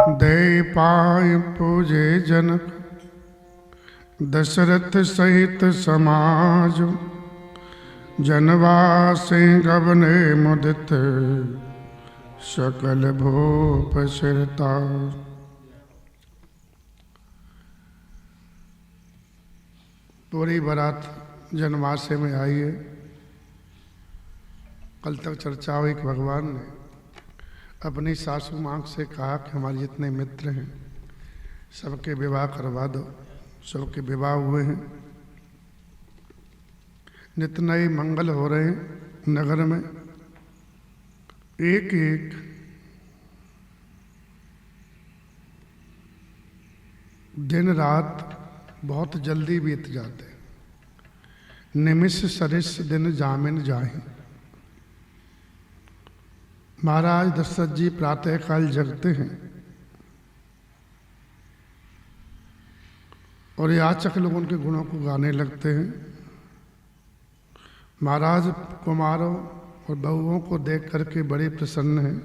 दे पाय पूजे जनक दशरथ सहित समाज। जनवासे गबने मुदित सकल भूप सिरता। पूरी बारात जनवासे में आई है। कल तक चर्चा हुई कि भगवान ने अपनी सासू माँ से कहा कि हमारे जितने मित्र हैं सबके विवाह करवा दो। सबके विवाह हुए हैं। नित नए मंगल हो रहे हैं नगर में। एक एक दिन रात बहुत जल्दी बीत जाते हैं। निमिष सरिस दिन जामिन जाहि। महाराज दशरथ जी प्रातःकाल जगते हैं और याचक लोग उनके गुणों को गाने लगते हैं। महाराज कुमारों और बहुओं को देख करके बड़े प्रसन्न हैं।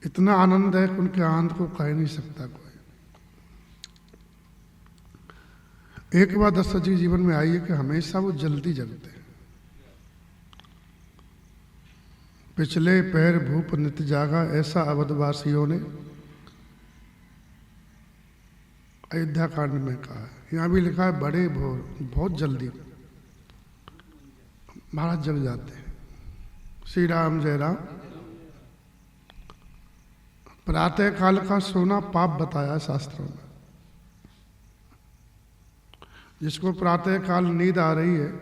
इतना आनंद है कि उनके आनंद को कह नहीं सकता कोई। एक बार दशरथ जी जीवन में आई है कि हमेशा वो जल्दी जगते हैं। पिछले पैर भूप नित जागा, ऐसा अवधवासियों ने अयोध्या कांड में कहा है। यहाँ भी लिखा है बड़े भोर, बहुत जल्दी महाराज जग जाते हैं। श्री राम जय राम। प्रातः काल का सोना पाप बताया शास्त्रों में। जिसको प्रातः काल नींद आ रही है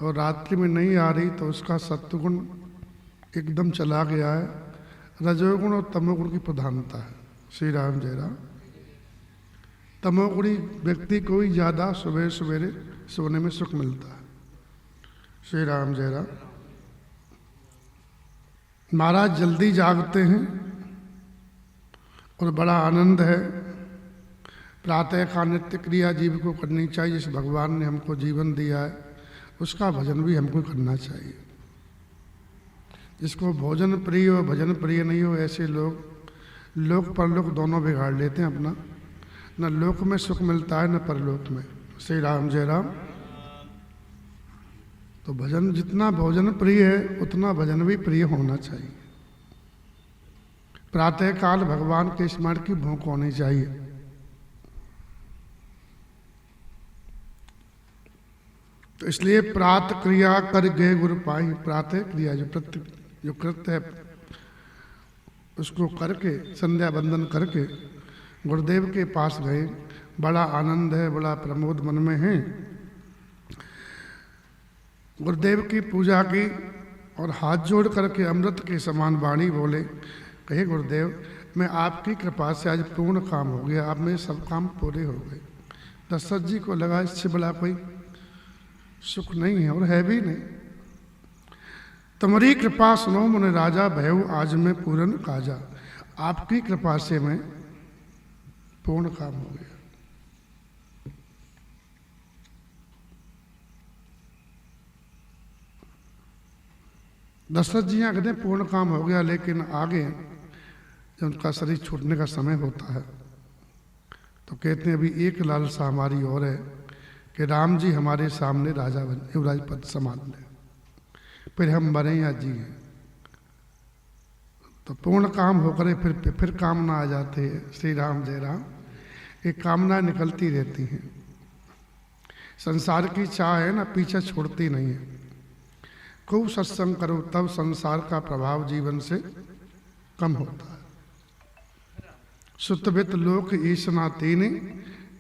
और रात्रि में नहीं आ रही तो उसका सत्वगुण एकदम चला गया है। रजोगुण और तमोगुण की प्रधानता है। श्री राम जय राम। तमोगुणी व्यक्ति को ही ज्यादा सुबह सवेरे सोने में सुख मिलता है। श्री राम जय राम। महाराज जल्दी जागते हैं और बड़ा आनंद है। प्रातः का नित्य क्रिया जीव को करनी चाहिए। जिस भगवान ने हमको जीवन दिया है उसका भजन भी हमको करना चाहिए। जिसको भोजन प्रिय हो भजन प्रिय नहीं हो, ऐसे लोग लोक परलोक दोनों बिगाड़ लेते हैं अपना। न लोक में सुख मिलता है न परलोक में। श्री राम जय राम। तो भजन जितना भोजन प्रिय है उतना भजन भी प्रिय होना चाहिए। प्रातः काल भगवान के स्मरण की भूख होनी चाहिए। तो इसलिए प्रात क्रिया कर गए गुरु पाई। प्रातः क्रिया जो कृत्य है उसको करके संध्या बंदन करके गुरुदेव के पास गए। बड़ा आनंद है, बड़ा प्रमोद मन में है। गुरुदेव की पूजा की और हाथ जोड़ करके अमृत के समान वाणी बोले। कहे गुरुदेव मैं आपकी कृपा से आज पूर्ण काम हो गया। आप मेरे सब काम पूरे हो गए। दशरथ जी को लगा इससे बड़ा कोई सुख नहीं है और है भी नहीं। तुम्हारी कृपा सुनो मुने राजा, भयउ आज में पूर्ण काजा। आपकी कृपा से मैं पूर्ण काम हो गया। दशरथ जी यहाँ कहते हैं पूर्ण काम हो गया, लेकिन आगे जब उनका शरीर छूटने का समय होता है तो कहते हैं अभी एक लालसा हमारी और है कि राम जी हमारे सामने राजा बन, युवराज पद संभाल लें, फिर हम मरें या जिए। तो पूर्ण काम होकर फिर कामना आ जाते हैं। श्री राम जय राम। एक कामना निकलती रहती हैं। संसार की चाह है ना, पीछे छोड़ती नहीं है। खूब सत्संग करो तब संसार का प्रभाव जीवन से कम होता है। सुतवित लोक ईशना तीने,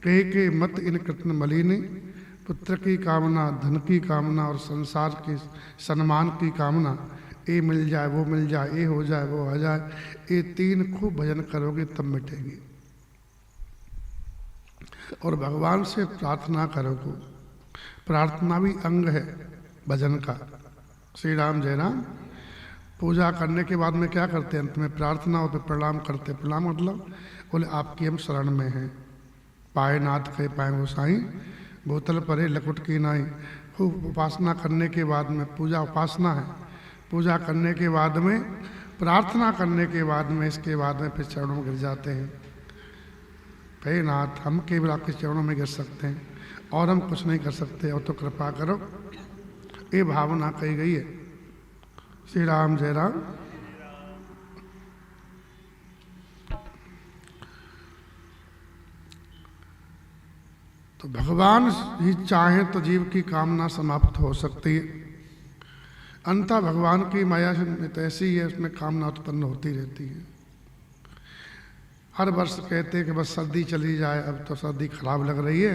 के मत इन कृत्न मलिने। पुत्र की कामना, धन की कामना और संसार के सम्मान की कामना। ये मिल जाए वो मिल जाए, ये हो जाए वो हो जाए। ये तीन खूब भजन करोगे तब मिटेगी। और भगवान से प्रार्थना करोगे। प्रार्थना भी अंग है भजन का। श्री राम जय राम। पूजा करने के बाद में क्या करते हैं? अंत में प्रार्थना हो तो प्रणाम करते। प्रणाम मतलब बोले आपकी हम शरण में हैं। पाए नाथ कहे पाए गोसाई, बोतल परे लकुट की नाई। खूब उपासना करने के बाद में, पूजा उपासना है, पूजा करने के बाद में प्रार्थना करने के बाद में, इसके बाद में फिर चरणों में गिर जाते हैं। हे नाथ, हम केवल आपके चरणों में गिर सकते हैं और हम कुछ नहीं कर सकते, और तो कृपा करो, ये भावना कही गई है। श्री राम, जय राम। तो भगवान ही चाहें तो जीव की कामना समाप्त हो सकती है, अंततः भगवान की माया तो ऐसी है, उसमें कामना उत्पन्न होती रहती है। हर वर्ष कहते हैं कि बस सर्दी चली जाए, अब तो सर्दी खराब लग रही है,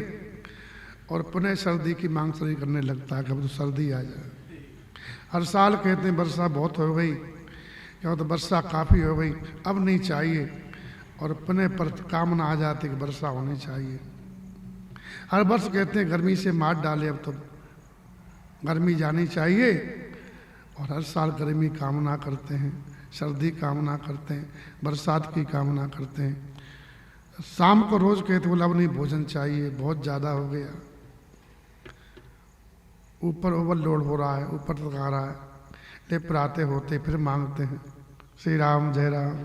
और पुनः सर्दी की मांग शरीर करने लगता है कि अब तो सर्दी आ जाए। हर साल कहते हैं वर्षा बहुत हो गई, या तो वर्षा काफ़ी हो गई, अब नहीं चाहिए, और पुनः पर कामना आ जाती कि वर्षा होनी चाहिए। हर वर्ष कहते हैं गर्मी से मार डाले, अब तो गर्मी जानी चाहिए, और हर साल गर्मी कामना करते हैं, सर्दी कामना करते हैं, बरसात की कामना करते हैं। शाम को रोज कहते बोला अब नहीं भोजन चाहिए, बहुत ज़्यादा हो गया, ऊपर ओवरलोड हो रहा है, ऊपर तक आ रहा है, ले प्राते होते फिर मांगते हैं। श्री राम, जय राम।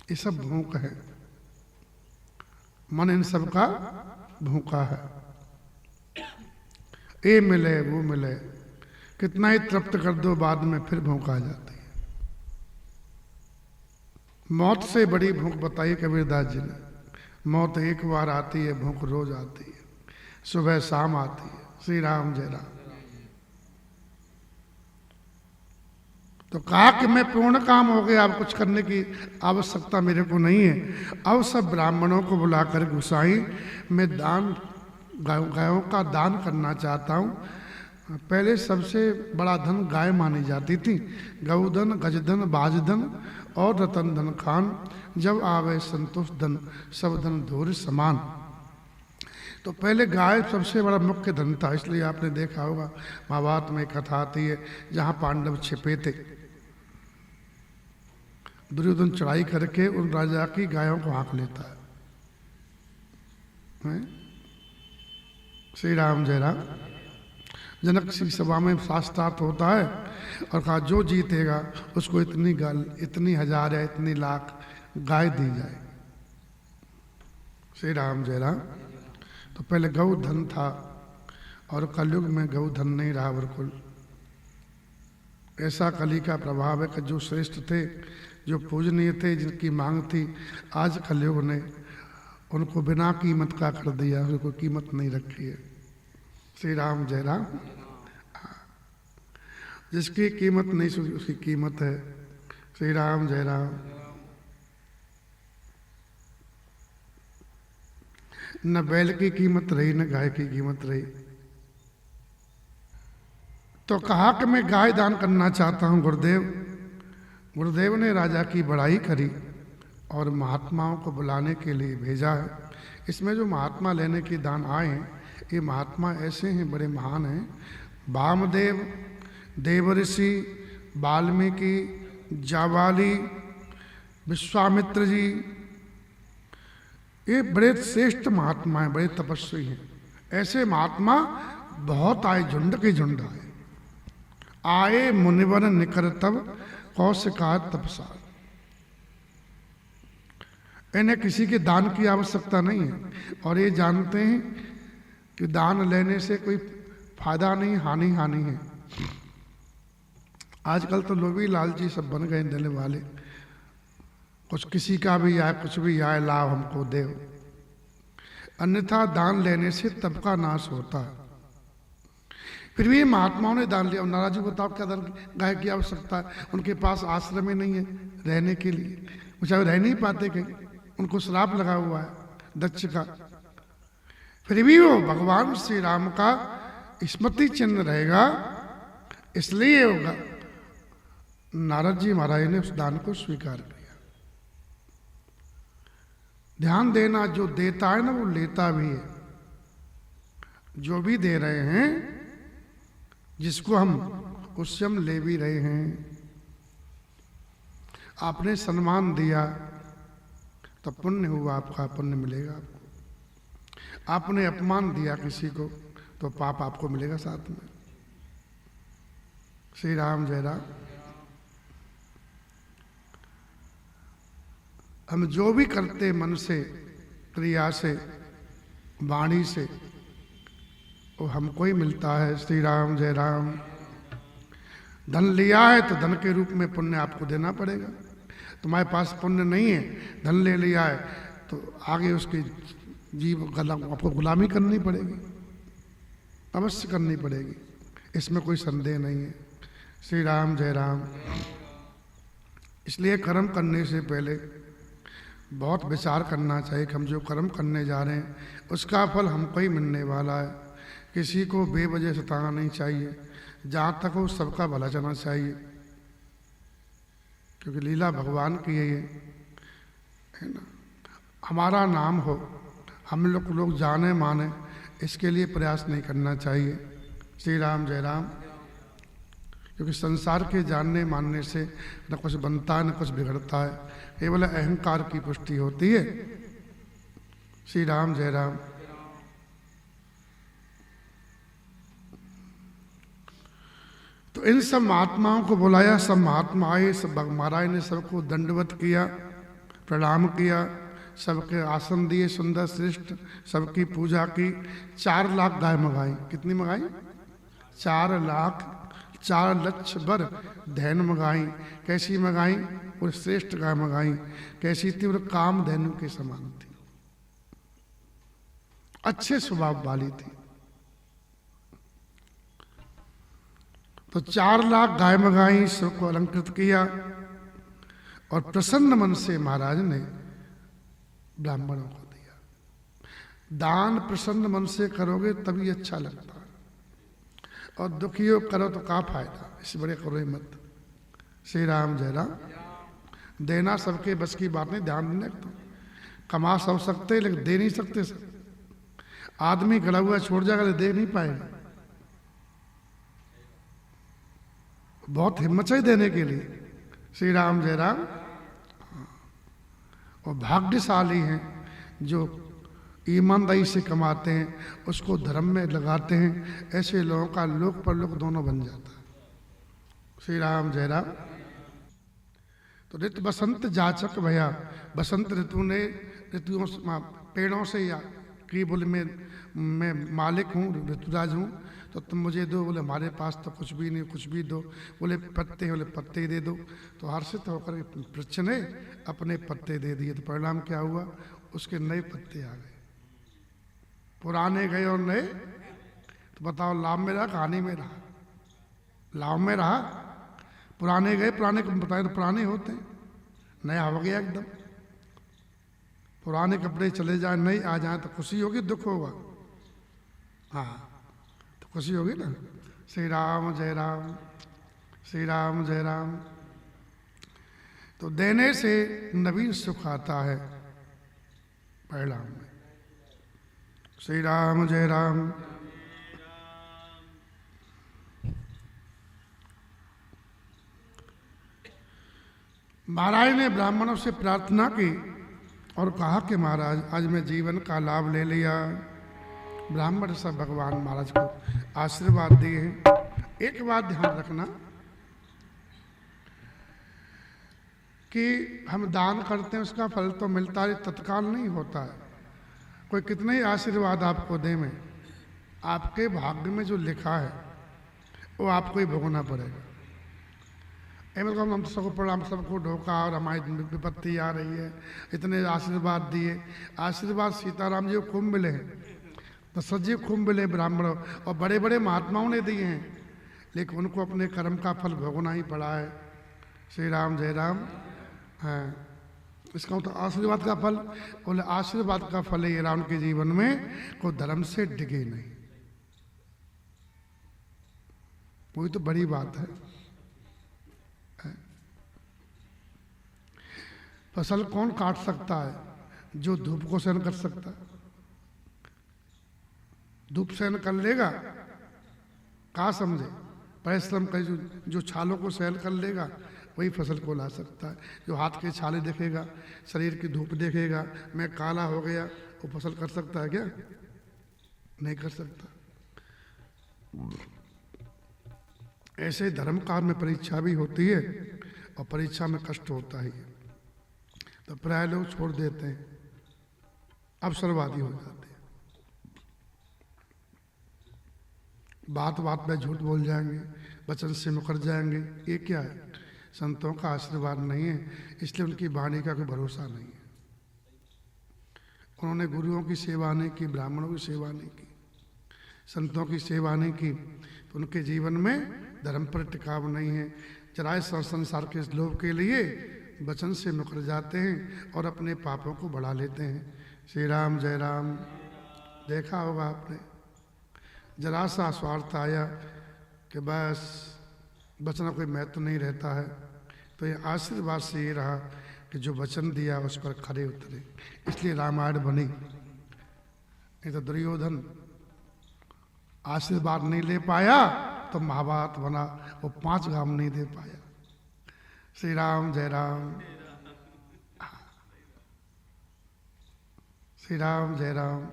ये सब भूख है, मन इन सब का भूखा है। ये मिले वो मिले, कितना ही तृप्त कर दो, बाद में फिर भूख आ जाती है। मौत से बड़ी भूख बताई कबीरदास जी ने। मौत एक बार आती है, भूख रोज आती है, सुबह शाम आती है। श्री राम, जय राम। तो कहा कि मैं पूर्ण काम हो गया, अब कुछ करने की आवश्यकता मेरे को नहीं है। अब सब ब्राह्मणों को बुलाकर गुसाई, मैं दान, गायों का दान करना चाहता हूँ। पहले सबसे बड़ा धन गाय मानी जाती थी, गौधन, गजधन, बाजधन और रतन धन खान। जब आवे संतोष धन, सब धन धूर समान। तो पहले गाय सबसे बड़ा मुख्य धन था, इसलिए आपने देखा होगा महाभारत में कथा आती है जहाँ पांडव छिपे थे, दुर्योधन चढ़ाई करके उन राजा की गायों को हाँक लेता है। श्री राम, जय राम। जनक की सभा में शास्त्रार्थ होता है, और कहा जो जीतेगा उसको इतनी गाल, इतनी हजार या इतनी लाख गाय दी जाए। श्री राम, जय राम। तो पहले गौ धन था, और कलयुग में गौ धन नहीं रहा बिल्कुल। ऐसा कली का प्रभाव है कि जो श्रेष्ठ थे, जो पूजनीय थे, जिनकी मांग थी, आज कलयुग ने उनको बिना कीमत का कर दिया, उनको कीमत नहीं रखी है। श्री राम, जय राम। जिसकी कीमत नहीं उसकी कीमत है। श्री राम, जय राम। न बैल की कीमत रही, न गाय की कीमत रही। तो कहा कि मैं गाय दान करना चाहता हूं गुरुदेव। गुरुदेव ने राजा की बड़ाई करी और महात्माओं को बुलाने के लिए भेजा है। इसमें जो महात्मा लेने के दान आए हैं, ये महात्मा ऐसे हैं, बड़े महान हैं। वामदेव, देवऋषि, वाल्मीकि, जाबाली, विश्वामित्र जी, ये बड़े श्रेष्ठ महात्मा हैं, बड़े तपस्वी हैं। ऐसे महात्मा बहुत आए, झुंड के झुंड आए। आए मुनिवर निकर तब, कौशिका तपसा। इन्हें किसी के दान की आवश्यकता नहीं है, और ये जानते हैं कि दान लेने से कोई फायदा नहीं, हानि हानि है। आजकल तो लोग भी लालची सब बन गए देने वाले, कुछ किसी का भी आए, कुछ भी आए, लाभ हमको दे। अन्यथा दान लेने से तब का नाश होता है। फिर भी महात्माओं ने दान लिया। नाराज जी बताओ क्या दान गाय की आवश्यकता है? उनके पास आश्रम ही नहीं है रहने के लिए, वो चाहे रह नहीं पाते कहीं, उनको श्राप लगा हुआ है दक्ष का। फिर भी वो भगवान श्री राम का स्मृति चिन्ह रहेगा, इसलिए होगा। नारद जी महाराज ने उस दान को स्वीकार किया। ध्यान देना, जो देता है ना वो लेता भी है। जो भी दे रहे हैं, जिसको हम, उससे हम ले भी रहे हैं। आपने सम्मान दिया तो पुण्य हुआ, आपका पुण्य मिलेगा आपको। आपने अपमान दिया किसी को तो पाप आपको मिलेगा साथ में। श्री राम, जय राम। हम जो भी करते मन से, क्रिया से, वाणी से, वो हमको ही मिलता है। श्री राम जय राम। धन लिया है तो धन के रूप में पुण्य आपको देना पड़ेगा। तुम्हारे पास पुण्य नहीं है, धन ले लिया है, तो आगे उसकी आपको गुलामी करनी पड़ेगी, अवश्य करनी पड़ेगी, इसमें कोई संदेह नहीं है। श्री राम जय राम। इसलिए कर्म करने से पहले बहुत विचार करना चाहिए कि हम जो कर्म करने जा रहे हैं उसका फल हमको ही मिलने वाला है। किसी को बेवजह सताना नहीं चाहिए, जहाँ तक हो सबका भला चलना चाहिए, क्योंकि लीला भगवान की है ना। हमारा नाम हो, हम लोग जाने माने, इसके लिए प्रयास नहीं करना चाहिए। श्री राम जय राम। क्योंकि संसार के जानने मानने से न कुछ बनता है न कुछ बिगड़ता है, केवल अहंकार की पुष्टि होती है। श्री राम जय राम। तो इन सब महात्माओं को बुलाया, सब महात्मा आए, सब महाराज ने सबको दंडवत किया, प्रणाम किया, सबके आसन दिए सुंदर श्रेष्ठ, सबकी पूजा की। 4 लाख गाय मंगाई। कितनी मंगाई? 4 लाख 4 लक्ष बर धैन मंगाई। कैसी मंगाई? और श्रेष्ठ गाय मंगाई। कैसी थी? और काम धैनु के समान थी, अच्छे स्वभाव वाली थी। तो 4 लाख गाय मंगाई, सबको अलंकृत किया, और प्रसन्न मन से महाराज ने ब्राह्मणों को दिया। दान प्रसन्न मन से करोगे तभी अच्छा लगता है, और दुखियों करो तो क्या फायदा, इस बड़े करो ही मत। श्री राम जय राम। देना सबके बस की बात नहीं, ध्यान देना। तो कमा सब सकते लेकिन दे नहीं सकते सब। आदमी गड़ा हुआ छोड़ जाएगा, दे नहीं पाएगा। बहुत हिम्मत चाहिए देने के लिए। श्री राम जय राम। और भाग्यशाली हैं जो ईमानदारी से कमाते हैं, उसको धर्म में लगाते हैं। ऐसे लोगों का लोक परलोक दोनों बन जाता है। श्री राम जय राम। तो ऋतु बसंत जाचक भया, बसंत ऋतु ने ऋतुओं पेड़ों से या की बोले मैं मालिक हूँ, ऋतुराज हूँ, तो तुम मुझे दो। बोले हमारे पास तो कुछ भी नहीं, कुछ भी दो। बोले पत्ते, बोले पत्ते दे दो। तो हर्षित होकर वृक्ष ने अपने पत्ते दे दिए। तो परिणाम क्या हुआ? उसके नए पत्ते आ गए। पुराने गए और नए। तो बताओ लाभ में रहा, कहानी में रहा? लाभ में रहा। पुराने गए, पुराने को बताए तो पुराने होते हैं, नया हो गया एकदम। पुराने कपड़े चले जाए, नए आ जाए तो खुशी होगी, दुख होगा? हाँ, तो खुशी होगी ना। श्री राम जय राम। श्री राम जय राम। तो देने से नवीन सुख आता है परिणाम में। श्री राम जय राम। महाराज ने ब्राह्मणों से प्रार्थना की और कहा कि महाराज आज मैं जीवन का लाभ ले लिया। ब्राह्मण सब भगवान महाराज को आशीर्वाद दिए। एक बात ध्यान रखना कि हम दान करते हैं, उसका फल तो मिलता है, तत्काल नहीं होता है। कोई कितने ही आशीर्वाद आपको दे में, आपके भाग्य में जो लिखा है वो आपको ही भोगना पड़ेगा। हम तो सबको प्रणाम, सबको ढोका और हमारी विपत्ति आ रही है, इतने आशीर्वाद दिए। आशीर्वाद सीताराम जी को खूब मिले हैं, दशरथ जी खूब मिले ब्राह्मणों, और बड़े बड़े महात्माओं ने दिए हैं, लेकिन उनको अपने कर्म का फल भोगना ही पड़ा है। श्री राम जय राम। हाँ, इसका मतलब आशीर्वाद का फल। बोले आशीर्वाद का फल ये राम के जीवन में कोई धर्म से डिगे नहीं। वही तो बड़ी बात है। फसल कौन काट सकता है? जो धूप को सहन कर सकता है। धूप सहन कर लेगा, कहा समझे? परिश्रम कर, जो छालों को सहन कर लेगा वही फसल को ला सकता है। जो हाथ के छाले देखेगा, शरीर की धूप देखेगा, मैं काला हो गया, वो फसल कर सकता है क्या? नहीं कर सकता। ऐसे धर्म काल में परीक्षा भी होती है, और परीक्षा में कष्ट होता ही है। तो प्राय लोग छोड़ देते हैं, अवसरवादी हो जाते हैं, बात बात में झूठ बोल जाएंगे, वचन से मुकर जाएंगे। ये क्या है? संतों का आशीर्वाद नहीं है, इसलिए उनकी वाणी का कोई भरोसा नहीं है। उन्होंने गुरुओं की सेवा नहीं की, ब्राह्मणों की सेवा नहीं की, संतों की सेवा नहीं की, तो उनके जीवन में धर्म पर टिकाव नहीं है। जरा संसार के लोभ के लिए वचन से मुकर जाते हैं और अपने पापों को बढ़ा लेते हैं। श्री राम जय राम। देखा होगा आपने, जरा सा स्वार्थ आया कि बस वचन कोई महत्व नहीं रहता है, तो ये आशीर्वाद से ये रहा कि जो वचन दिया उस पर खरे उतरे, इसलिए रामायण बनी। नहीं तो दुर्योधन आशीर्वाद नहीं ले पाया तो महाभारत बना, वो 5 गाम नहीं दे पाया। श्री राम जय राम। श्री राम जय राम।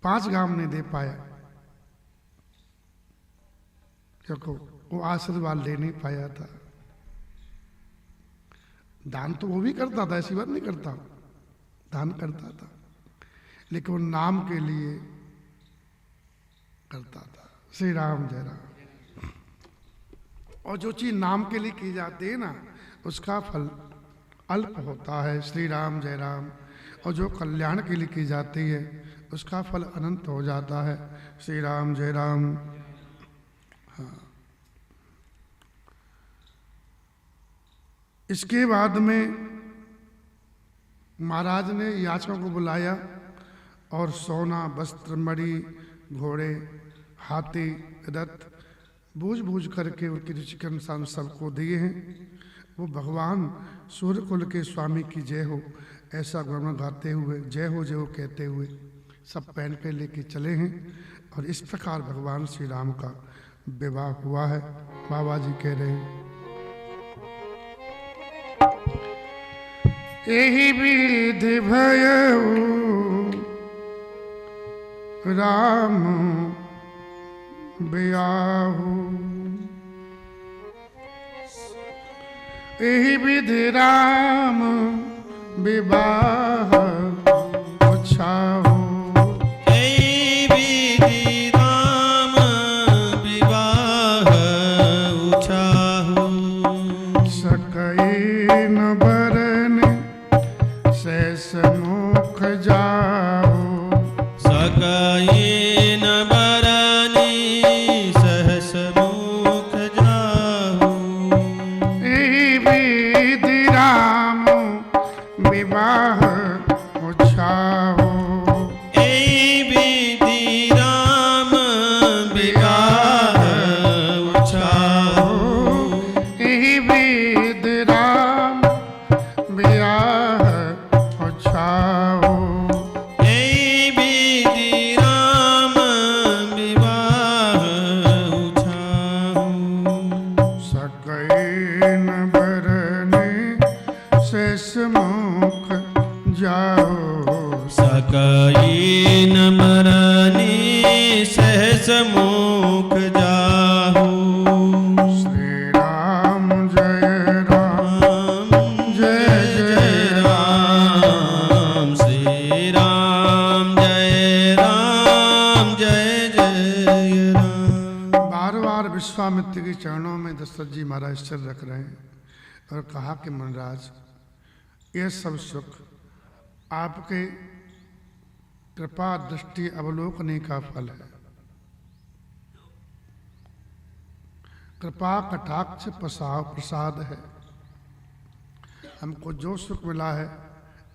5 गाम नहीं दे पाया क्योंकि वो आशीर्वाद ले नहीं पाया था। दान तो वो भी करता था, ऐसी बात नहीं करता, दान करता था, लेकिन वो नाम के लिए करता था। श्री राम जय राम। और जो चीज नाम के लिए की जाती है ना, उसका फल अल्प होता है। श्री राम जय राम। और जो कल्याण के लिए की जाती है उसका फल अनंत हो जाता है। श्री राम जय राम। हाँ, इसके बाद में महाराज ने याचकों को बुलाया और सोना, वस्त्र, मणि, घोड़े, हाथी, रथ बूझ बूझ करके उनकी रुचि के अनुसार सबको दिए हैं। वो भगवान सूर्य कुल के स्वामी की जय हो ऐसा गुण गाते हुए, जय हो कहते हुए सब पहन के लेके चले हैं। और इस प्रकार भगवान श्री राम का विवाह हुआ है। बाबा जी कह रहे हैं, यही विधि भयउ राम बियाहु, यही विधि राम विवाह उछाहु, यही विधि राम विवाह उछाहु, सकई न बरन शेष मुख जाहु, सकई न बरनी सहस मुख जाहु, यही विधि राम विवाह उछाहु, यही विधि राम विवाह उछाहु, यही विधि राम विवाह उछाहु, यही विधि राम विवाह उछाहु, सकई न बरने शेष मुख जाओ, सकई न मरनी सहस मुख जाहु, श्री राम जय राम जय जय राम, श्री राम जय राम जय जय राम। बार बार विश्वामित्र के चरणों में दशरथ जी महाराज सिर रख रहे हैं और कहा कि मनराज, यह सब सुख आपके कृपा दृष्टि अवलोकने का फल है। कृपा कटाक्ष प्रसाद है। हमको जो सुख मिला है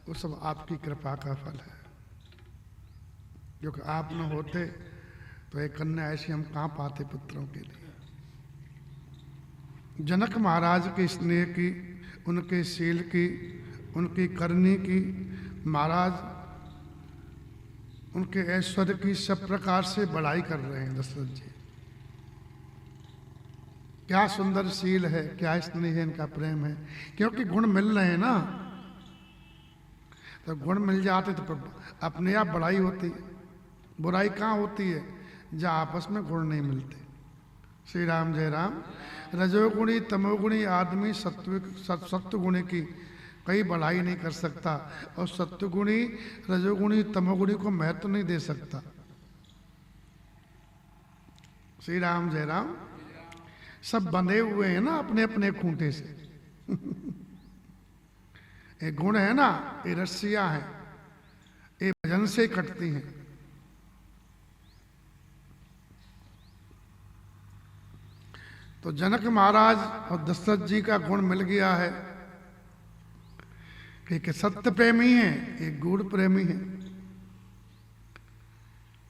वो सब आपकी कृपा का फल है। क्योंकि आप न होते तो एक कन्या ऐसी हम कहाँ पाते पुत्रों के लिए। जनक महाराज के स्नेह की, उनके शील की, उनकी करनी की, महाराज उनके ऐश्वर्य की सब प्रकार से बड़ाई कर रहे हैं दशरथ जी। क्या सुंदर शील है, क्या स्नेह है, इनका प्रेम है। क्योंकि गुण मिल रहे हैं ना, तो गुण मिल जाते तो अपने आप बड़ाई होती है। बुराई कहाँ होती है? जहाँ आपस में गुण नहीं मिलते। श्री राम जय राम। रजोगुणी तमोगुणी आदमी सत्वगुणी की कई बढ़ाई नहीं कर सकता, और सत्वगुणी रजोगुणी तमोगुणी को महत्व नहीं दे सकता। श्री राम जय राम। सब बंधे हुए हैं ना अपने अपने खूंटे से। ये गुण है ना, ये रस्सियां हैं, ये भजन से कटती हैं। तो जनक महाराज और दशरथ जी का गुण मिल गया है कि सत्य प्रेमी है, एक गूढ़ प्रेमी है।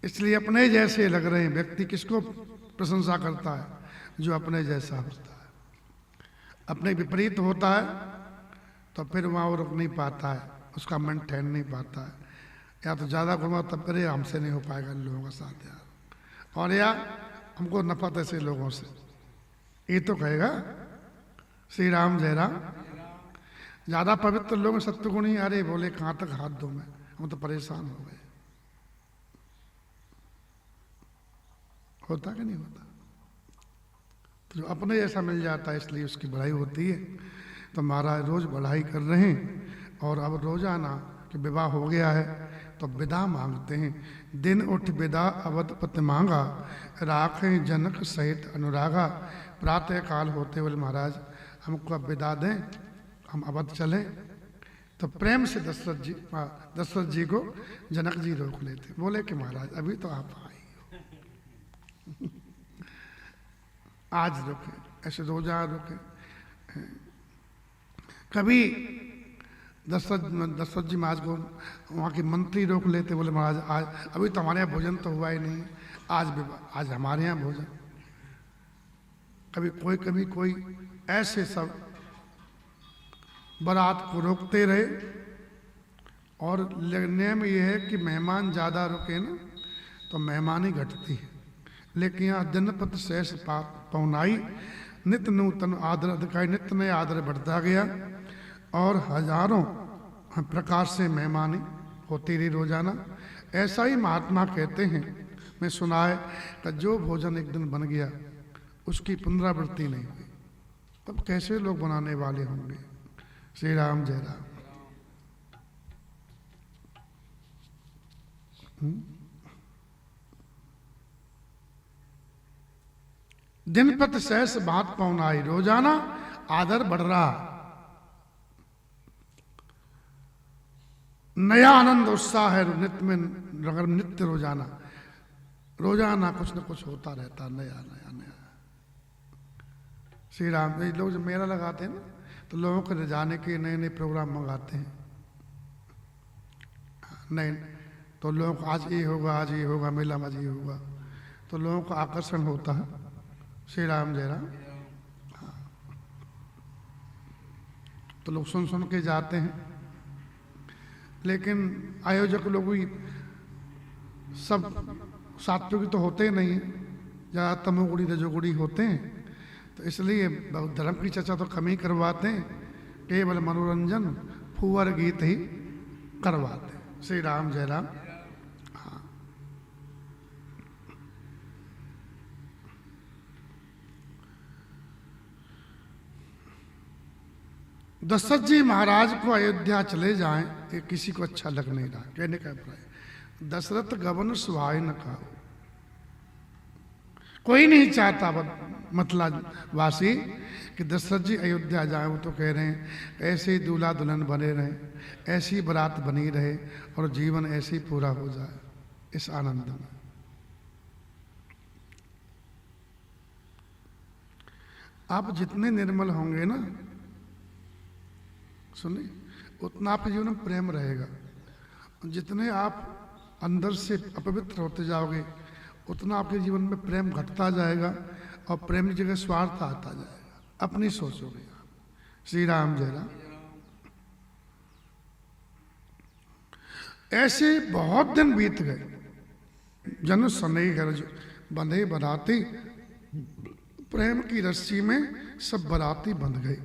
इसलिए अपने जैसे लग रहे हैं। व्यक्ति किसको प्रशंसा करता है? जो अपने जैसा होता है। अपने विपरीत होता है तो फिर वहाँ वो रुक नहीं पाता है, उसका मन ठहर नहीं पाता है। या तो ज़्यादा गुण तब करे हमसे नहीं हो पाएगा इन लोगों का साथ यार, और या हमको नफरत ऐसे लोगों से, ये तो कहेगा। श्री राम जय राम। ज़्यादा पवित्र लोग सत्वगुणी, अरे बोले कहाँ तक हाथ दो मैं, हम तो परेशान हो गए। होता कि नहीं होता? तो जो अपने जैसा मिल जाता है इसलिए उसकी बढ़ाई होती है। तो महाराज रोज बढ़ाई कर रहे हैं, और अब रोजाना कि विवाह हो गया है तो विदा मांगते हैं। दिन उठ विदा अवधपति मांगा, राखें जनक सहित अनुरागा। प्रातः काल होते बोले महाराज हमको अब विदा दें, हम अवध चलें। तो प्रेम से दशरथ जी को जनक जी रोक लेते, बोले कि महाराज अभी तो आप आए हो, आज रुके, ऐसे रोजा रुके। कभी दशरथ जी महाराज को वहाँ के मंत्री रोक लेते, बोले महाराज आज अभी तो हमारे यहाँ भोजन तो हुआ ही नहीं, आज हमारे यहाँ भोजन। कभी कोई ऐसे सब बारात को रोकते रहे। और नियम ये है कि मेहमान ज़्यादा रुके ना तो मेहमानी घटती है। लेकिन यहाँ दिनपत शेष पौनाई, नित्य नूतन आदर अधिकारी, नित्य नया आदर बढ़ता गया, और हजारों प्रकार से मेहमानी होती रही रोजाना। ऐसा ही महात्मा कहते हैं, मैं सुना है कि जो भोजन एक दिन बन गया उसकी पुनरावृत्ति नहीं हुई, तब कैसे लोग बनाने वाले होंगे। श्री राम जय राम। दिनपत सहस बात पौनाई, रोजाना आदर बढ़ रहा, नया आनंद उत्साह है नित्य में। अगर नित्य रोजाना कुछ न कुछ होता रहता, नया नया नया। श्री राम। ये लोग जब मेला लगाते हैं ना तो लोगों को ले जाने के नए नए प्रोग्राम मंगाते हैं। नए तो लोगों को आज ये होगा, आज ये होगा, मेला में आज ये होगा, तो लोगों का आकर्षण होता है। श्री राम जय राम। हाँ। तो लोग सुन सुन के जाते हैं, लेकिन आयोजक लोग भी सब सात्विक तो होते नहीं हैं, ज़्यादा तमोगुणी रजोगुणी होते हैं। तो इसलिए धर्म की चर्चा तो कम ही करवाते हैं, केवल मनोरंजन फुवर गीत ही करवाते हैं। श्री राम जय राम। हाँ। दशरथ जी महाराज को अयोध्या चले जाएं, ये किसी को अच्छा लग नहीं रहा। कहने का अभिप्राय, दशरथ गवन सुहाय न कहो। कोई नहीं चाहता मतला वासी कि दशरथ जी अयोध्या जाए। वो तो कह रहे हैं ऐसे ही दूल्हा दुल्हन बने रहे, ऐसी बारात बनी रहे, और जीवन ऐसे ही पूरा हो जाए इस आनंद में। आप जितने निर्मल होंगे ना, सुनिए, उतना आपके जीवन में प्रेम रहेगा। जितने आप अंदर से अपवित्र होते जाओगे उतना आपके जीवन में प्रेम घटता जाएगा, और प्रेम की जगह स्वार्थ आता जाएगा, अपनी सोचोगे आप। श्री राम जय राम। ऐसे बहुत दिन बीत गए, जन सनई घर बंधे बराती, प्रेम की रस्सी में सब बराती बंध गए।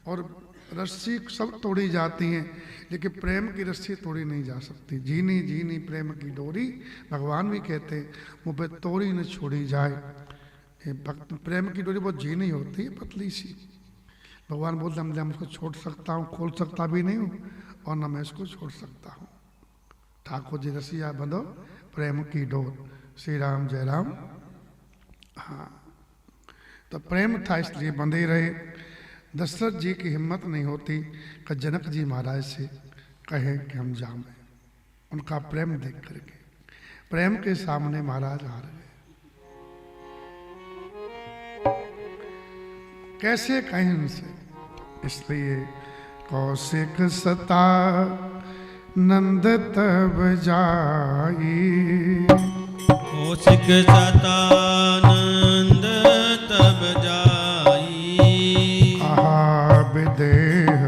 और रस्सी सब तोड़ी जाती हैं, लेकिन प्रेम की रस्सी तोड़ी नहीं जा सकती। जीनी जीनी प्रेम की डोरी, भगवान भी कहते हैं मुँह पे तोड़ी न छोड़ी जाए। ये प्रेम की डोरी बहुत झीनी होती है, पतली सी। भगवान बोलते हैं मैं उसको छोड़ सकता हूँ, खोल सकता भी नहीं हूँ, और न मैं इसको छोड़ सकता हूँ। ठाकुर जी रसिया बंधो प्रेम की डोर, श्री राम जय राम। हाँ, तो प्रेम था इसलिए बंधे रहे। दशरथ जी की हिम्मत नहीं होती कि जनक जी महाराज से कहें कि हम जाएं। उनका प्रेम देख करके प्रेम के सामने महाराज हार गए। कैसे कहें उनसे? इसलिए कौशिक सता नंद तब जाई, कौशिक सतानंद तब जाई, आहा विदेह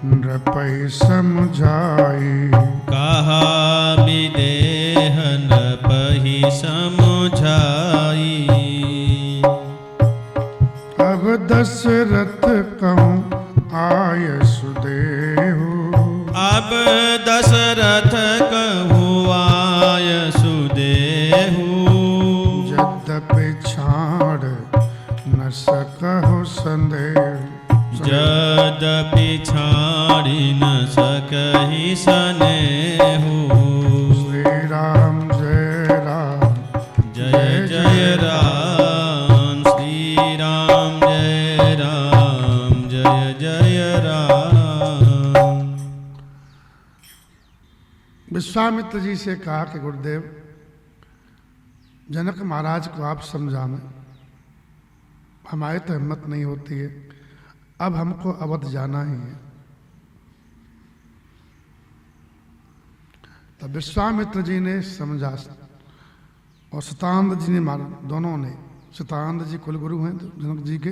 नृपै समझाई, कहा विदेह नृपहि समझाई। अब दशरथ कहूँ आय सुदेहु, अब दशरथ कहूँ आय सुदेहु, यद्यपि छाड़ न सकहु संदेह, यद्यपि छाड़ी न सकहि सनेहु। श्री राम जय राम जय जय राम, श्री राम जय राम, जय जय राम। विश्वामित्र जी से कहा कि गुरुदेव जनक महाराज को आप समझाना, हमारी तो हिम्मत नहीं होती है, अब हमको अवध जाना ही है। तो विश्वामित्र जी ने समझा और शतानंद जी ने दोनों ने, शतानंद जी कुलगुरु हैं जनक जी के,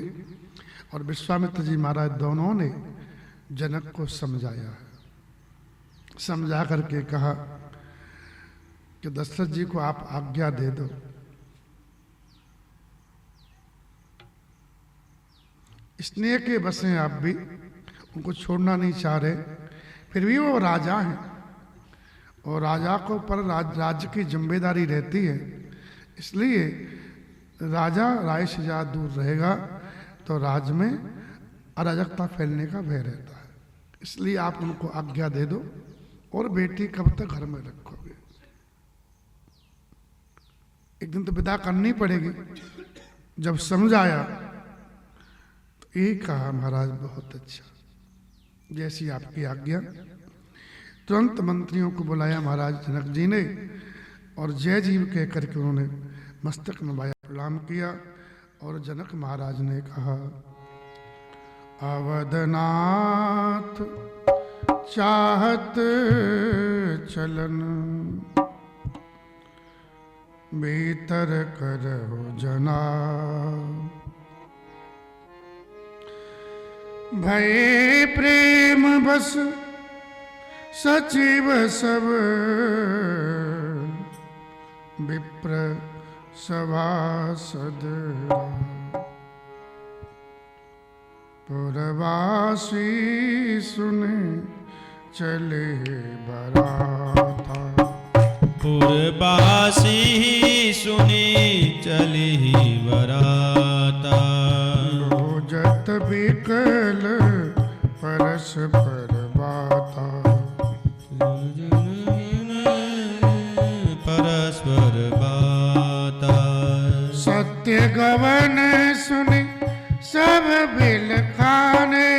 और विश्वामित्र जी महाराज दोनों ने जनक को समझाया है। समझा करके कहा कि दशरथ जी को आप आज्ञा दे दो, स्नेह के बस हैं आप भी, उनको छोड़ना नहीं चाह रहे, फिर भी वो राजा हैं और राजा को पर राज्य की जिम्मेदारी रहती है, इसलिए राजा राय से ज़्यादा दूर रहेगा तो राज्य में अराजकता फैलने का भय रहता है। इसलिए आप उनको आज्ञा दे दो, और बेटी कब तक घर में रखोगे? एक दिन तो विदा करनी पड़ेगी। जब समझ आया तो यही कहा महाराज बहुत अच्छा, जैसी आपकी आज्ञा। तुरंत मंत्रियों को बुलाया महाराज जनक जी ने, और जय जीव कह करके उन्होंने मस्तक नवाया, प्रणाम किया, और जनक महाराज ने कहा अवधनाथ चाहत चलन, भीतर करहु जना, भय प्रेम बस सचिव सब, विप्र सभासद, पुरवासी सुने चले बराता, पुरवासी सुनी चली बराता, रोजत बिकल परस्पर बाता, परस्पर बाता, सत्य गवन सुनी सब बिल खाने,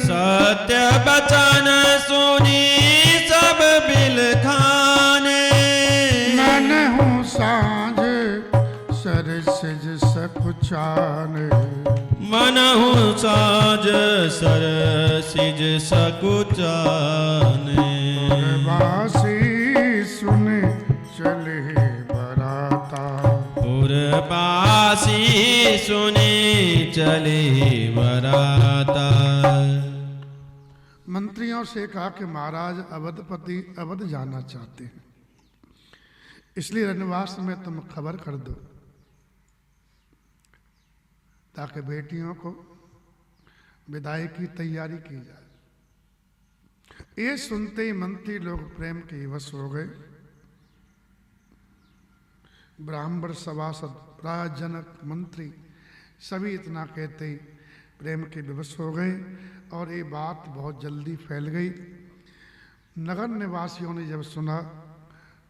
सत्य बचन सुनी सब बिल खाने, मन हूँ साँझ सरसिज सकुचाने, मन हूँ साज सरसिज सकुचाने, वासी सुने चले बराता, पुरवासी सुने चले बराता। मंत्रियों से कहा कि महाराज अवधपति अवध जाना चाहते हैं, इसलिए रनवास में तुम खबर कर दो, ताकि बेटियों को विदाई की तैयारी की जाए। ये सुनते ही मंत्री लोग प्रेम के वश हो गए। ब्राह्मण सभासद राज जनक मंत्री सभी इतना कहते ही प्रेम के विवश हो गए और ये बात बहुत जल्दी फैल गई। नगर निवासियों ने जब सुना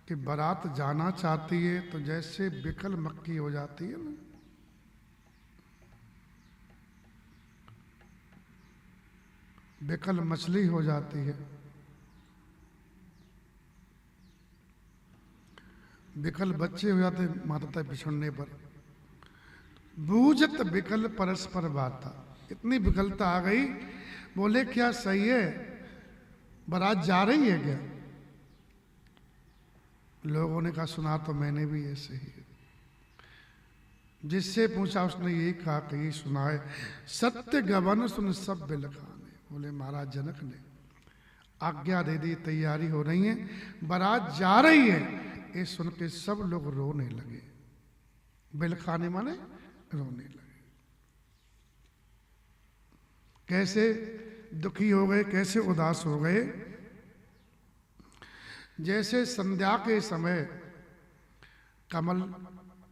कि बारात जाना चाहती है तो जैसे बिकल मक्खी हो जाती है ना, बिकल मछली हो जाती है, बिकल बच्चे हो जाते माता बिछड़ने पर, बूझत बिकल परस्पर बाता। इतनी विकलता आ गई, बोले क्या सही है, बारात जा रही है क्या? लोगों ने कहा सुना तो मैंने भी ऐसे ही। जिससे पूछा उसने यही कहा कि ये सुना है, सत्य गवन सुन सब बिलखाने। बोले महाराज जनक ने आज्ञा दे दी, तैयारी हो रही है, बारात जा रही है। ये सुन के सब लोग रोने लगे। बिलखाने माने रोने लगे। कैसे दुखी हो गए, कैसे उदास हो गए। जैसे संध्या के समय कमल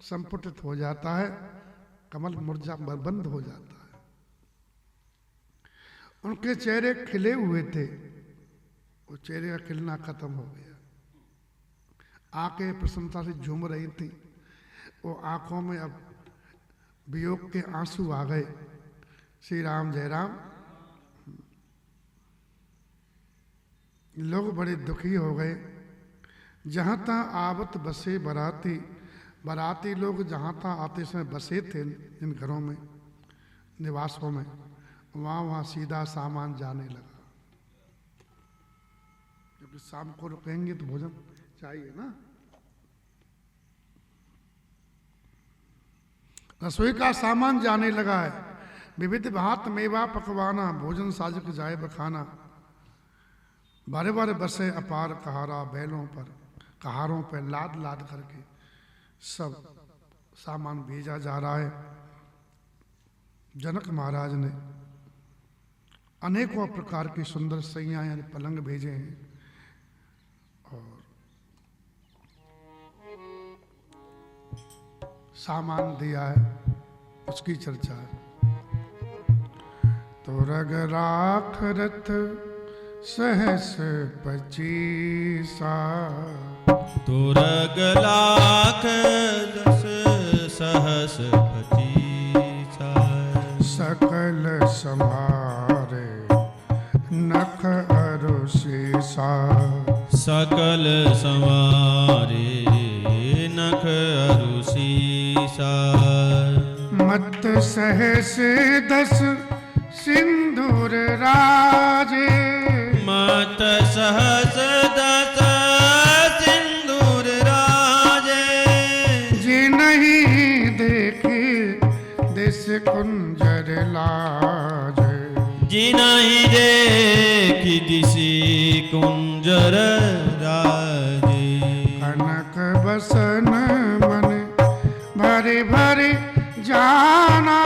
संपुटित हो जाता है, कमल मुरझा बंद हो जाता है। उनके चेहरे खिले हुए थे, वो चेहरे का खिलना खत्म हो गया। आंखें प्रसन्नता से झूम रही थी, वो आंखों में अब वियोग के आंसू आ गए। श्री राम जय राम। लोग बड़े दुखी हो गए। जहाँ तहाँ आवत बसे बाराती, बाराती लोग जहाँ तहाँ आते समय बसे थे जिन घरों में, निवासों में, वहाँ सीधा सामान जाने लगा। जब शाम को रुकेंगे तो भोजन चाहिए ना। रसोई का सामान जाने लगा है। विविध भात मेवा पकवाना, भोजन साजक जाए बखाना। बारे बारे बसे अपार कहारा, बैलों पर कहारों पर लाद लाद करके सब सामान भेजा जा रहा है। जनक महाराज ने अनेकों प्रकार की सुंदर सैया यानी पलंग भेजे हैं और सामान दिया है, उसकी चर्चा है। तो रग राख रथ सहस 25 तुरग लाख दस सहस 25 सकल समारे नख अरुषिसा। सकल संवारे नख अरुषिसा। मत सहस 10 सिंदूर राजे। मत सहस 10 सिंदूर राजे। जी नहीं देखे दिस कुंजर लाजे। जी नहीं देखी दिसी कुंजर राजे। कनक बसन मन भरे भरे जाना।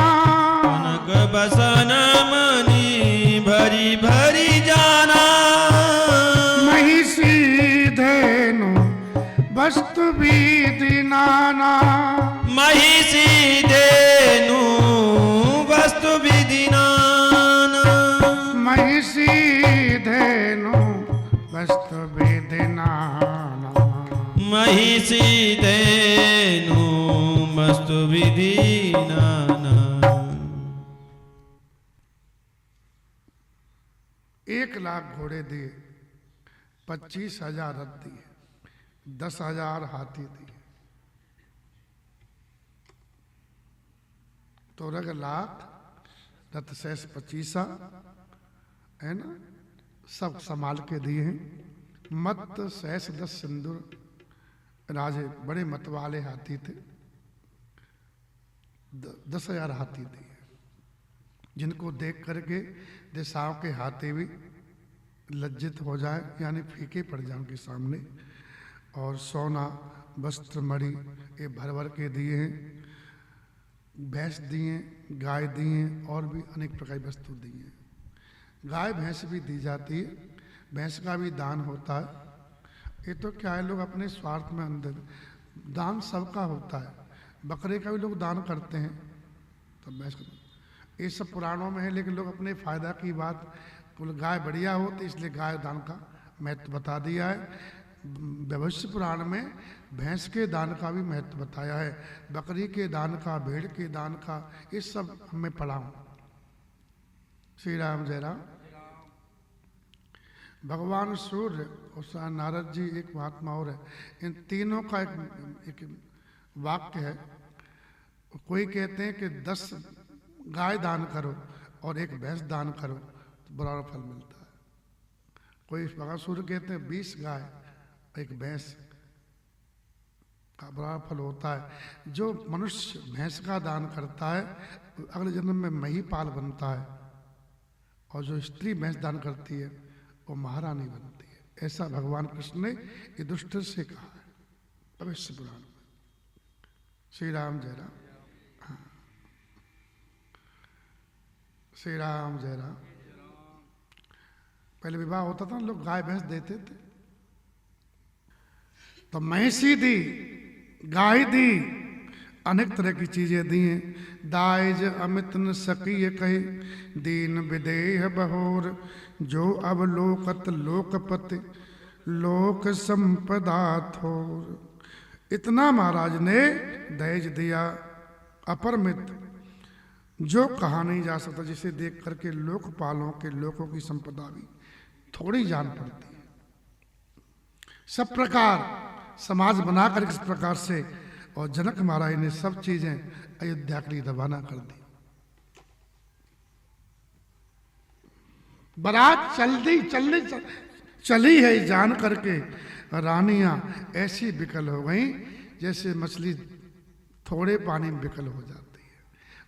कनक बसन मनी भरी भरी जाना। महिषी धेनु वस्तु विधि नाना। महिषी धेनु वस्तु विधि नाना। महिषी धेनु वस्तु विधि नाना। महिषी धेनु वस्तु विधि नाना। 1 लाख घोड़े दिए, 25,000 रथ दिए, 10,000 हाथी दिए। तो रग लाख रथ शेष 25 है ना, सब संभाल के दिए हैं। मत शेष 10 सिंदूर राजे, बड़े मत वाले हाथी थे, 10,000 हाथी दिए, जिनको देख करके दिशाओं के हाथी भी लज्जित हो जाए, यानी फीके पड़ जाए उनके सामने। और सोना वस्त्र मणि ये भर भर के दिए हैं। भैंस दिए, गाय दिए, और भी अनेक प्रकार की वस्तु दी हैं। गाय भैंस भी दी जाती है, भैंस का भी दान होता है। ये तो क्या है, लोग अपने स्वार्थ में अंदर दान सबका होता है, बकरे का भी लोग दान करते हैं, तो भैंस का ये सब पुराणों में है, लेकिन लोग अपने फायदा की बात, बोले गाय बढ़िया हो तो इसलिए गाय दान का महत्व बता दिया है। भविष्य पुराण में भैंस के दान का भी महत्व बताया है, बकरी के दान का, भेड़ के दान का, ये सब हमें पढ़ा हूं। श्री राम जय राम। भगवान सूर्य और नारद जी एक महात्मा और है, इन तीनों का एक वाक्य है। कोई कहते हैं कि 10 गाय दान करो और 1 भैंस दान करो तो बड़ा फल मिलता है। कोई भगवान सूर्य कहते हैं 20 गाय 1 भैंस का बड़ा फल होता है। जो मनुष्य भैंस का दान करता है अगले जन्म में महिपाल बनता है, और जो स्त्री भैंस दान करती है वो महारानी बनती है। ऐसा भगवान कृष्ण ने युधिष्ठिर से कहा है भविष्य पुराण में। श्री राम जय राम। हाँ। श्री राम जय राम। पहले विवाह होता था, लोग गाय भैंस देते थे, तो भैंसी दी, गाय दी, अनेक तरह की चीजें दी हैं। दाइज अमित न सकीय कहे, दीन विदेह बहोर, जो अवलोकत लोकपति, लोक संपदा थोर। इतना महाराज ने दहेज दिया अपरमित, जो कहा नहीं जा सकता, जिसे देख करके लोकपालों के लोगों की संपदा भी थोड़ी जान पड़ती है। सब प्रकार समाज बनाकर इस प्रकार से, और जनक महाराज ने सब चीजें अयोध्या के लिए रवाना कर दी। बारात चली है जान करके रानियां ऐसी विकल हो गई जैसे मछली थोड़े पानी में विकल हो जाती है।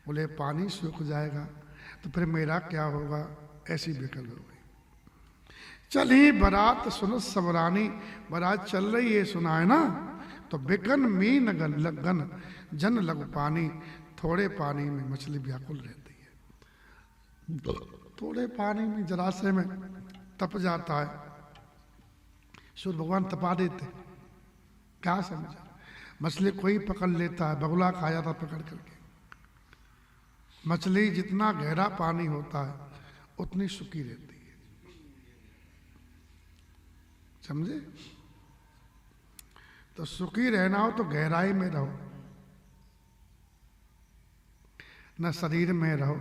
बोले पानी सूख जाएगा तो फिर मेरा क्या होगा, ऐसी विकल हो गई। चली बारात सुनो सब रानी, बारात चल रही है सुना है ना, तो बिकन मीन लगन जन लघु पानी, थोड़े पानी में मछली व्याकुल रहती है। थोड़े पानी में जरासे में तप जाता है, सूर्य भगवान तपा देते। क्या समझा, मछली कोई पकड़ लेता है, बगुला खा जाता पकड़ करके। मछली जितना गहरा पानी होता है उतनी सूखी रहती है, समझे। तो सुखी रहना हो तो गहराई में रहो, न शरीर में रहो,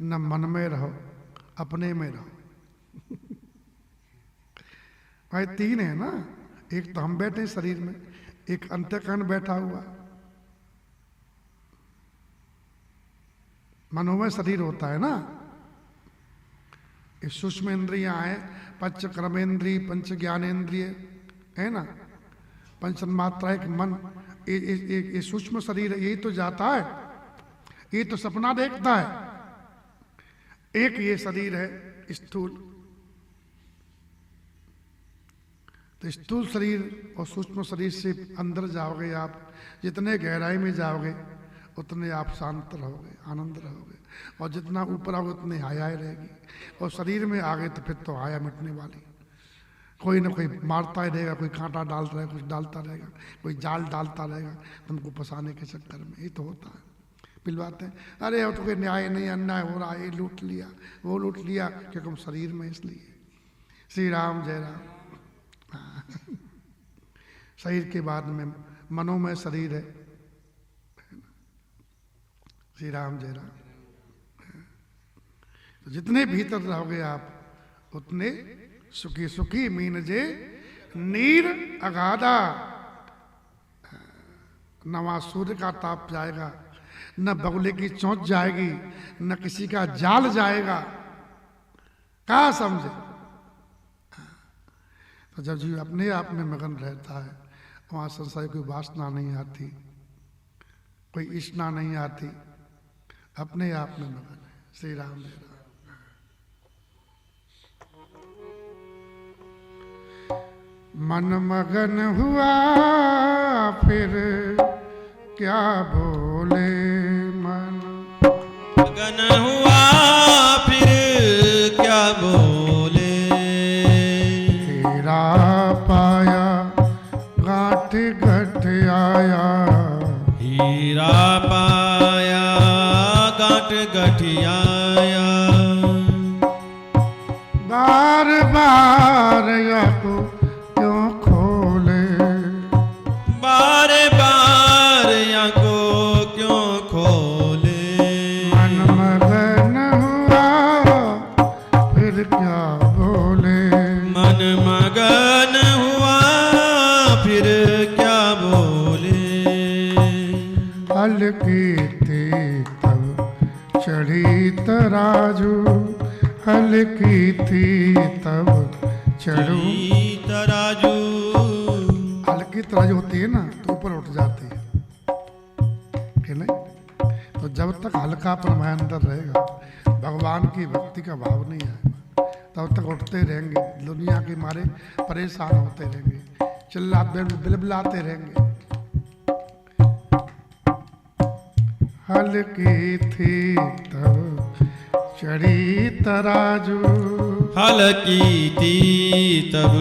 न मन में रहो, अपने में रहो। भाई 3 है ना, एक तो हम बैठे शरीर में, एक अंतःकरण बैठा हुआ। मनोमय शरीर होता है ना, ये सूक्ष्म इंद्रियां हैं, पंच कर्मेंद्रिय, पंच ज्ञानेन्द्रिय है ना, पंच मात्रा, एक मन, ये सूक्ष्म शरीर है। यही तो जाता है, ये तो सपना देखता है। एक ये शरीर है स्थूल, तो स्थूल शरीर और सूक्ष्म शरीर से अंदर जाओगे आप, जितने गहराई में जाओगे उतने आप शांत रहोगे, आनंद रहोगे, और जितना ऊपर आओगे उतनी हाया रहेगी। और शरीर में आ गए तो फिर तो हाया मिटने वाली, कोई ना कोई मारता ही रहेगा, कोई कांटा डालता रहेगा, कुछ डालता रहेगा, कोई जाल डालता रहेगा तुमको फंसाने के चक्कर में। ये तो होता है, पिलवाते हैं, अरे वो तो कोई न्याय नहीं, अन्याय हो रहा है, ये लूट लिया, वो लूट लिया, क्योंकि हम शरीर में इसलिए। श्री राम जय राम। शरीर के बाद में मनोमय शरीर है। श्री राम जय राम। तो जितने भीतर रहोगे आप उतने सुखी सुखी मीन जे नीर अगाधा। न वहां सूर्य का ताप जाएगा, न बगुले की चोंच जाएगी, न किसी का जाल जाएगा। क्या समझे। तो जब जीव अपने आप में मगन रहता है, वहां संसार कोई वासना नहीं आती, कोई इच्छा नहीं आती, अपने आप में मगन है। श्री राम जय राम। मन मगन हुआ फिर क्या बोले मन, मगन हुआ फिर क्या बोले, तेरा पाया गांठ गठिया बार या को क्यों खोले, बार बार या को क्यों खोले, मन मगन हुआ फिर क्या बोले, मन मगन हुआ फिर क्या बोले, हल्की थी तब चढ़ी तराजू, हल्की थी तब चढ़ू, तराजू, हल्की तराजू होती है ना तो ऊपर उठ जाती है कि नहीं। तो जब तक हल्कापन हमारे अंदर रहेगा, भगवान की भक्ति का भाव नहीं आएगा, तब तक उठते रहेंगे, दुनिया के मारे परेशान होते रहेंगे, चिल्लाते बिलबिलाते रहेंगे। हल्की थी तब चढ़ी तराजू, हल्की थी तब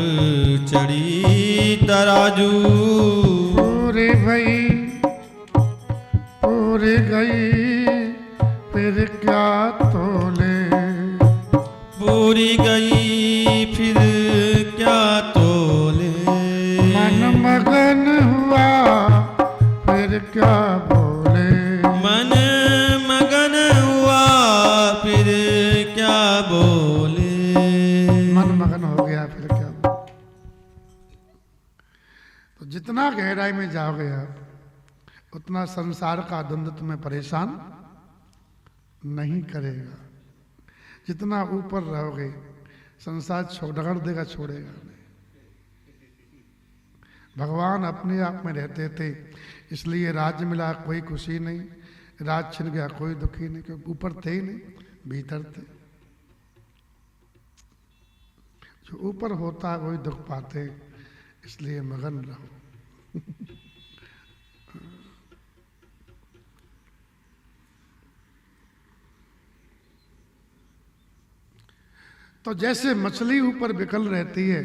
चढ़ी तराजू, पूरी भई पूरी गई फिर क्या तोले, पूरी गई फिर क्या तोले, मन मगन हुआ फिर क्या बोले, मन मगन हुआ फिर क्या बोले, मन मगन हो गया फिर क्या बोले। तो जितना गहराई में जाओगे आप, उतना संसार का द्वंद्व तुम्हें परेशान नहीं करेगा। जितना ऊपर रहोगे, संसार डगर देगा, छोड़ेगा नहीं। भगवान अपने आप में रहते थे, इसलिए राज्य मिला कोई खुशी नहीं, राज छिन गया कोई दुखी नहीं, क्योंकि ऊपर थे ही नहीं, भीतर थे। जो ऊपर होता है वही दुख पाते, इसलिए मगन रहो। तो जैसे मछली ऊपर विकल रहती है,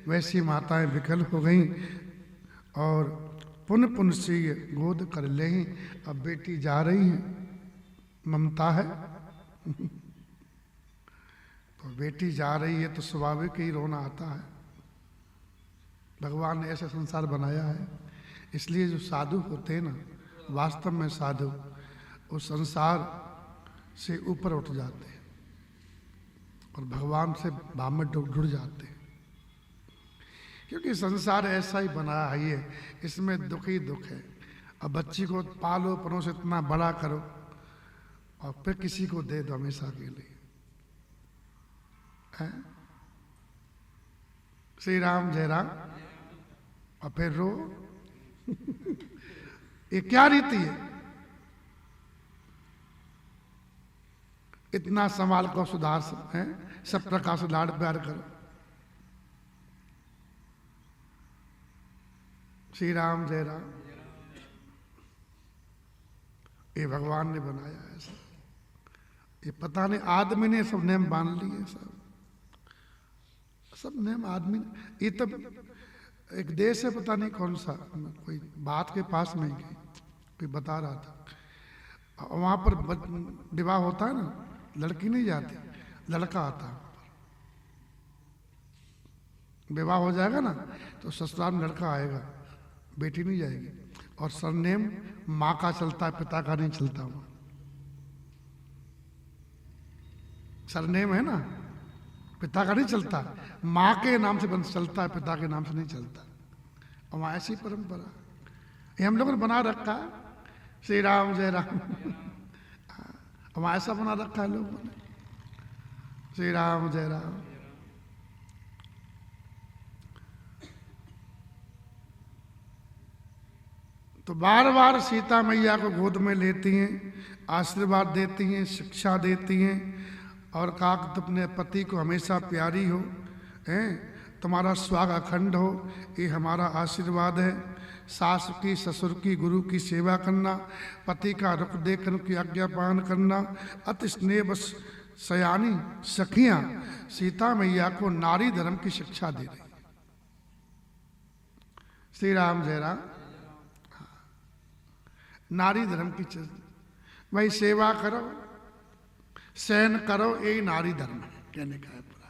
वैसी माताएं विकल हो गईं और पुन पुन सी गोद कर ले। अब बेटी जा रही है, ममता है तो बेटी जा रही है तो स्वाभाविक ही रोना आता है। भगवान ने ऐसा संसार बनाया है, इसलिए जो साधु होते हैं ना, वास्तव में साधु उस संसार से ऊपर उठ जाते हैं और भगवान से भाव में जुड़ जाते हैं। क्योंकि संसार ऐसा ही बनाया है, ये इसमें दुख ही दुख है। अब बच्ची को पालो परोस इतना बड़ा करो और फिर किसी को दे दो हमेशा के लिए। श्री राम जय राम और फिर रो ये क्या रीति है? इतना संभाल को सुधार है, सब प्रकार से लाड प्यार करो। श्री राम जय राम, ये भगवान ने बनाया है सब। ये पता नहीं आदमी ने सब नियम बांध लिए, सब नियम आदमी ने। ये तब एक देश है, पता नहीं कौन सा, कोई बात के पास में गई, कोई बता रहा था, वहां पर विवाह होता है ना, लड़की नहीं जाती, लड़का आता है। विवाह हो जाएगा ना तो ससुराल में लड़का आएगा, बेटी नहीं जाएगी। और सरनेम माँ का चलता है, पिता का नहीं चलता। वहां सरनेम है ना, पिता का नहीं चलता, माँ के नाम से चलता है, पिता के नाम से नहीं चलता। और वहां ऐसी परंपरा ये हम लोगों ने बना रखा है। श्री राम जय राम वहां ऐसा बना रखा है लोगों ने। श्री राम जय राम। तो बार बार सीता मैया को गोद में लेती हैं, आशीर्वाद देती हैं, शिक्षा देती हैं और कहा कि अपने पति को हमेशा प्यारी हो, हैं, तुम्हारा स्वाग अखंड हो, ये हमारा आशीर्वाद है। सास की, ससुर की, गुरु की सेवा करना, पति का रुख देखकर उनकी आज्ञा पालन करना, अति स्नेह बस सयानी सखियां सीता मैया को नारी धर्म की शिक्षा दे रही। श्री राम जय राम। नारी धर्म की भाई सेवा करो, सहन करो, यही नारी धर्म है कहने का है पूरा।